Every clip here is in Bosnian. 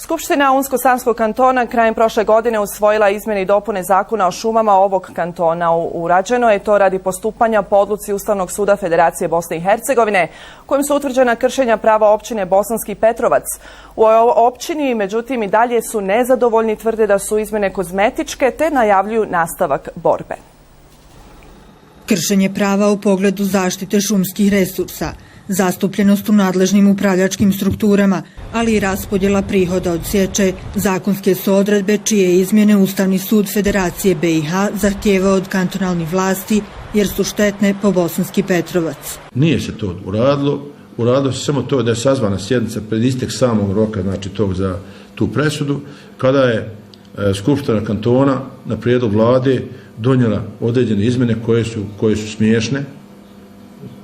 Skupština Unsko-Sanskog kantona krajem prošle godine usvojila izmjene i dopune Zakona o šumama ovog kantona. Urađeno je to radi postupanja po odluci Ustavnog suda Federacije Bosne i Hercegovine, kojim su utvrđena kršenja prava općine Bosanski Petrovac. U općini, međutim, i dalje su nezadovoljni, tvrde da su izmjene kozmetičke, te najavljuju nastavak borbe. Kršenje prava u pogledu zaštite šumskih resursa, zastupljenost u nadležnim upravljačkim strukturama, ali i raspodjela prihoda od sječe, zakonske su odredbe čije izmjene Ustavni sud Federacije BiH zahtijevao od kantonalnih vlasti jer su štetne po Bosanski Petrovac. Nije se to uradilo, uradilo se samo to da je sazvana sjednica pred istek samog roka, znači tog za tu presudu, kada je Skupština kantona na prijedlog vlade donijela određene izmjene koje su smiješne.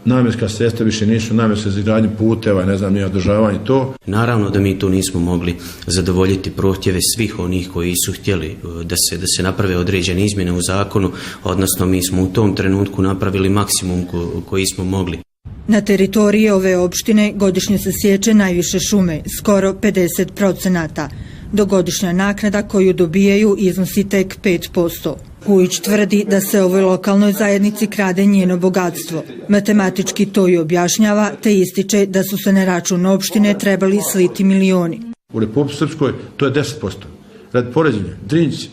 Namjenska sredstva više nisu namjenska za izgradnju puteva, ne znam, nije održavanje to. Naravno da mi tu nismo mogli zadovoljiti prohtjeve svih onih koji su htjeli da se naprave određene izmjene u zakonu, odnosno mi smo u tom trenutku napravili maksimum koji smo mogli. Na teritoriji ove opštine godišnje se sječe najviše šume, skoro 50%, dok godišnja naknada koju dobijaju iznosi tek 5%. Vujić tvrdi da se ovoj lokalnoj zajednici krade njeno bogatstvo. Matematički to i objašnjava, te ističe da su se na račun opštine trebali sliti milioni. U Republici Srpskoj to je 10%. Radi poređenja, Drinjić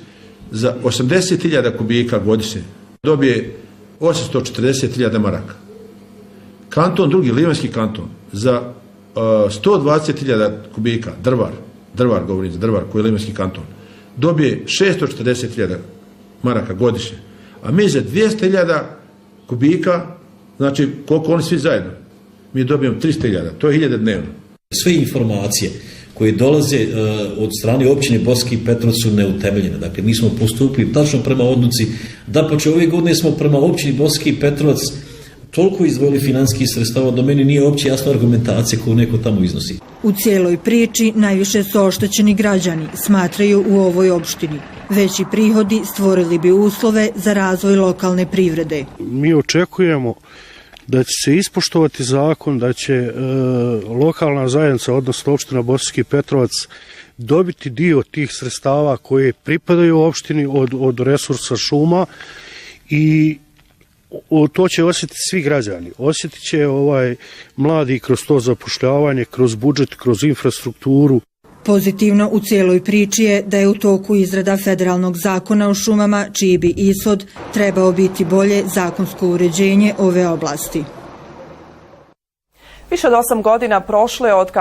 za 80.000 kubika godišnje dobije 840.000 maraka. Kanton, drugi, Livanjski kanton, za 120.000 kubika, drvar govorim za drvar koji je Livanjski kanton, dobije 640.000 maraka godišnje. A mi za 200.000 kubika, znači koliko oni svi zajedno, mi dobijemo 300.000, to je 1000 dnevno. Sve informacije koje dolaze od strane općine Bosanski Petrovac su neutemeljene. Dakle, mi smo postupili tačno prema odluci. Dapače, ove godine smo prema općini Bosanski Petrovac toliko izdvojili financijskih sredstava, do meni nije uopće jasna argumentacija koju neko tamo iznosi. U cijeloj priči najviše su oštećeni građani, smatraju u ovoj opštini. Veći prihodi stvorili bi uslove za razvoj lokalne privrede. Mi očekujemo da će se ispoštovati zakon, da će lokalna zajednica, odnosno opština Bosanski Petrovac, dobiti dio tih sredstava koje pripadaju opštini od resursa šuma i to će osjetiti svi građani. Osjetit će mladi kroz to zapošljavanje, kroz budžet, kroz infrastrukturu. Pozitivno u cijeloj priči je da je u toku izrada federalnog zakona o šumama, čiji bi ishod trebao biti bolje zakonsko uređenje ove oblasti. Više od 8 godina prošlo je od